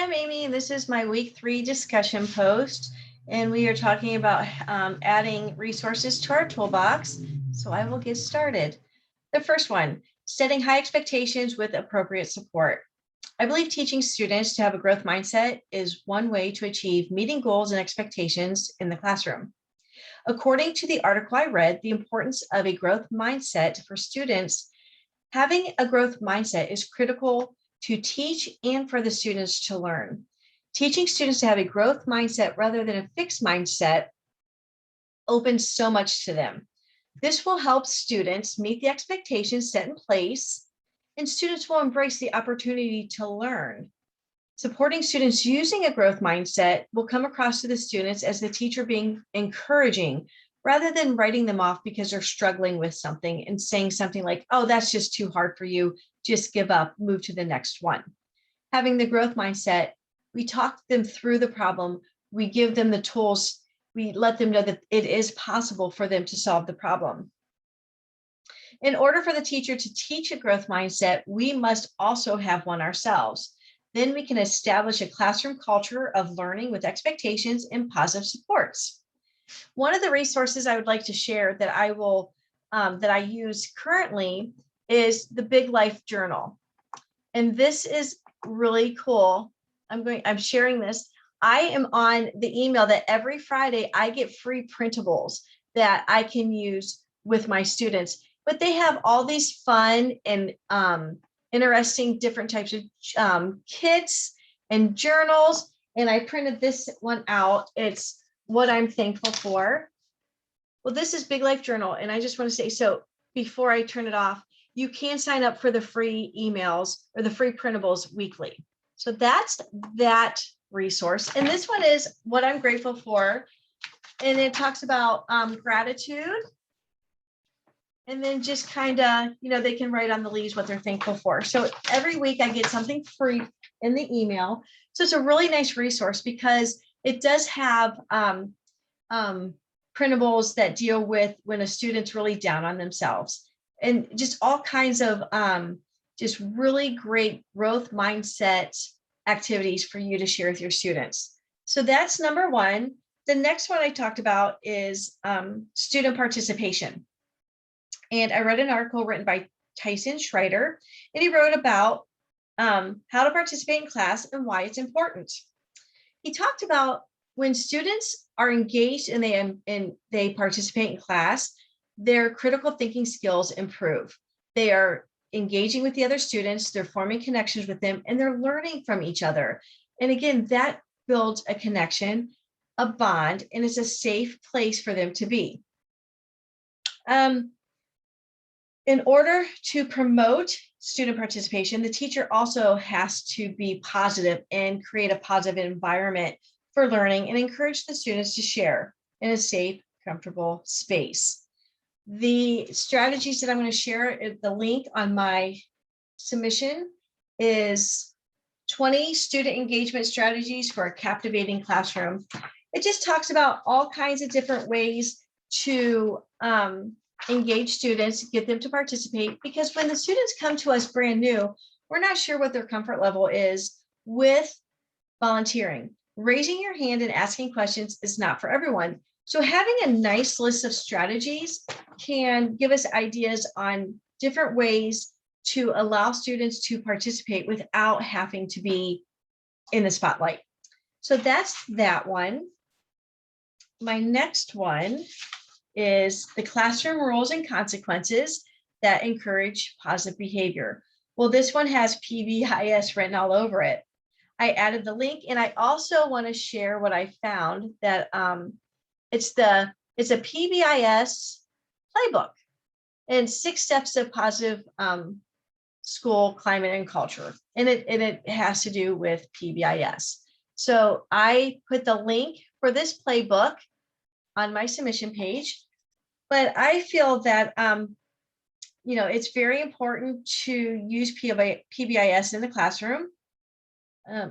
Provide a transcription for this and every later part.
I'm Amy, and this is my week 3 discussion post, and we are talking about adding resources to our toolbox. So I will get started. The first one, setting high expectations with appropriate support. I believe teaching students to have a growth mindset is one way to achieve meeting goals and expectations in the classroom. According to the article I read, the importance of a growth mindset for students, having a growth mindset is critical to teach and for the students to learn. Teaching students to have a growth mindset rather than a fixed mindset opens so much to them. This will help students meet the expectations set in place, and students will embrace the opportunity to learn. Supporting students using a growth mindset will come across to the students as the teacher being encouraging rather than writing them off because they're struggling with something and saying something like, oh, that's just too hard for you. Just give up, move to the next one. Having the growth mindset, we talk them through the problem. We give them the tools. We let them know that it is possible for them to solve the problem. In order for the teacher to teach a growth mindset, we must also have one ourselves. Then we can establish a classroom culture of learning with expectations and positive supports. One of the resources I would like to share that I use currently is the Big Life Journal. And this is really cool. I'm sharing this. I am on the email that every Friday I get free printables that I can use with my students, but they have all these fun and interesting different types of kits and journals. And I printed this one out. It's what I'm thankful for. Well, this is Big Life Journal. And I just want to say, so before I turn it off, you can sign up for the free emails or the free printables weekly. So that's that resource. And this one is what I'm grateful for. And it talks about gratitude. And then just kind of, they can write on the leaves what they're thankful for. So every week I get something free in the email. So it's a really nice resource because it does have printables that deal with when a student's really down on themselves, and just all kinds of just really great growth mindset activities for you to share with your students. So that's number one. The next one I talked about is student participation. And I read an article written by Tyson Schreider, and he wrote about how to participate in class and why it's important. He talked about when students are engaged and they participate in class, their critical thinking skills improve. They are engaging with the other students, they're forming connections with them, and they're learning from each other. And again, that builds a connection, a bond, and it's a safe place for them to be. In order to promote student participation, the teacher also has to be positive and create a positive environment for learning and encourage the students to share in a safe, comfortable space. The strategies that I'm going to share, the link on my submission is 20 student engagement strategies for a captivating classroom. It just talks about all kinds of different ways to engage students, get them to participate, because when the students come to us brand new, we're not sure what their comfort level is with volunteering. Raising your hand and asking questions is not for everyone. So having a nice list of strategies can give us ideas on different ways to allow students to participate without having to be in the spotlight. So that's that one. My next one is the classroom rules and consequences that encourage positive behavior. Well, this one has PBIS written all over it. I added the link, and I also want to share what I found that it's a PBIS playbook and 6 steps of positive school climate and culture, and it has to do with PBIS. So I put the link for this playbook on my submission page, but I feel that it's very important to use PBIS in the classroom.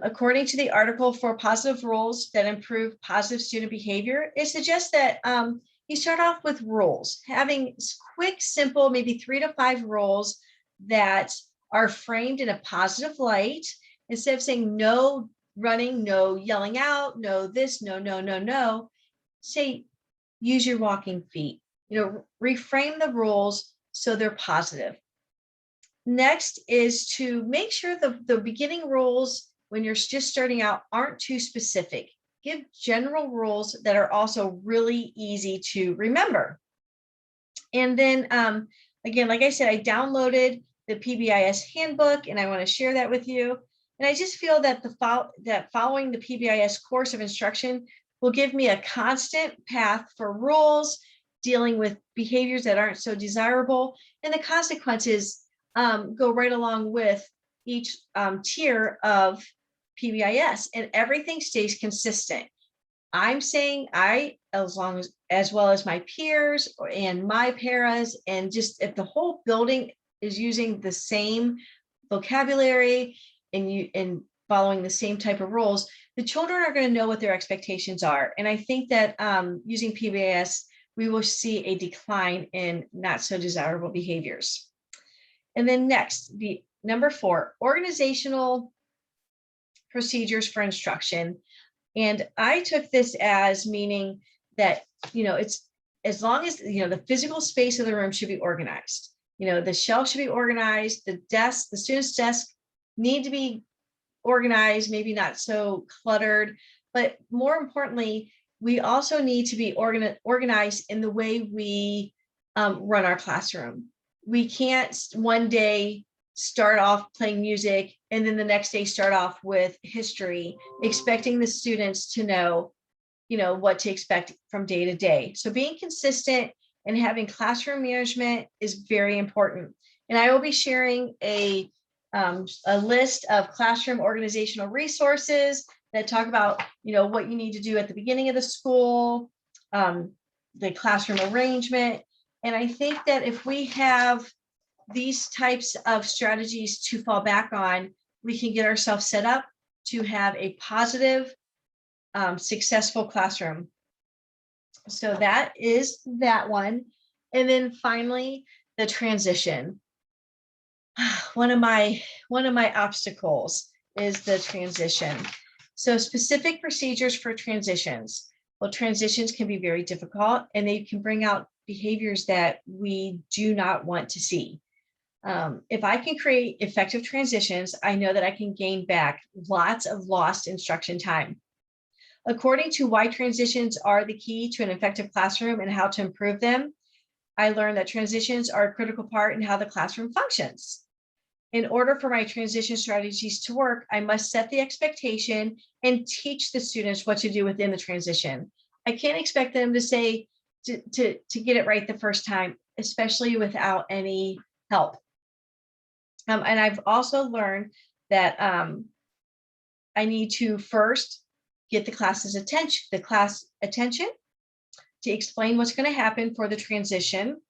According to the article for positive rules that improve positive student behavior, it suggests that you start off with rules, having quick, simple, maybe 3 to 5 rules that are framed in a positive light. Instead of saying no running, no yelling out, no this, no, no, no, no. Say, use your walking feet. Reframe the rules so they're positive. Next is to make sure the beginning rules when you're just starting out aren't too specific. Give general rules that are also really easy to remember. And then again, like I said, I downloaded the PBIS handbook and I want to share that with you. And I just feel that following the PBIS course of instruction will give me a constant path for rules, dealing with behaviors that aren't so desirable, and the consequences go right along with each tier of PBIS, and everything stays consistent. I'm saying as well as my peers and my paras, and just if the whole building is using the same vocabulary and following the same type of rules, the children are going to know what their expectations are. And I think that using PBIS, we will see a decline in not so desirable behaviors. And then next, the number 4, organizational procedures for instruction. And I took this as meaning that, it's as long as, the physical space of the room should be organized. The shelf should be organized, the student's desk need to be organized, maybe not so cluttered, but more importantly, we also need to be organized in the way we run our classroom. We can't one day start off playing music and then the next day start off with history, expecting the students to know, what to expect from day to day. So being consistent and having classroom management is very important. And I will be sharing a list of classroom organizational resources that talk about, what you need to do at the beginning of the school, the classroom arrangement. And I think that if we have these types of strategies to fall back on, we can get ourselves set up to have a positive, successful classroom. So that is that one. And then finally, the transition. One of my obstacles is the transition. So specific procedures for transitions. Well, transitions can be very difficult and they can bring out behaviors that we do not want to see. If I can create effective transitions, I know that I can gain back lots of lost instruction time. According to why transitions are the key to an effective classroom and how to improve them, I learned that transitions are a critical part in how the classroom functions. In order for my transition strategies to work, I must set the expectation and teach the students what to do within the transition. I can't expect them to say to get it right the first time, especially without any help. And I've also learned that I need to first get the class attention to explain what's going to happen for the transition,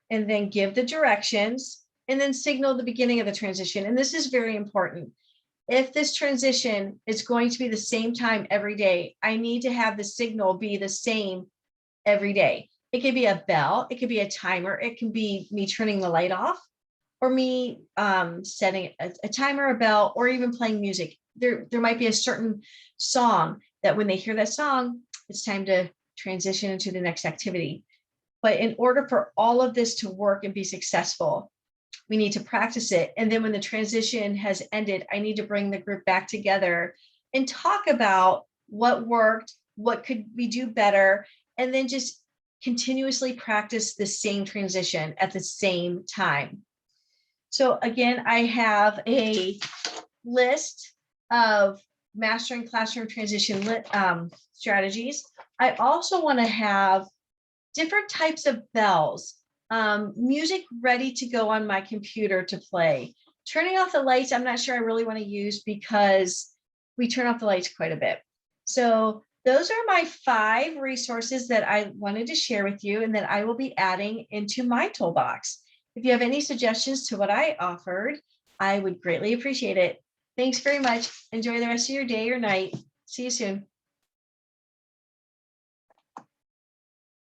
and then give the directions, and then signal the beginning of the transition. And this is very important. If this transition is going to be the same time every day, I need to have the signal be the same every day. It could be a bell, it could be a timer, it can be me turning the light off, or me setting a timer, a bell, or even playing music. There might be a certain song that when they hear that song, it's time to transition into the next activity. But in order for all of this to work and be successful, we need to practice it. And then when the transition has ended, I need to bring the group back together and talk about what worked, what could we do better, and then just continuously practice the same transition at the same time. So again, I have a list of mastering classroom transition strategies. I also want to have different types of bells, music ready to go on my computer to play. Turning off the lights, I'm not sure I really want to use because we turn off the lights quite a bit. So those are my 5 resources that I wanted to share with you and that I will be adding into my toolbox. If you have any suggestions to what I offered, I would greatly appreciate it. Thanks very much. Enjoy the rest of your day or night. See you soon.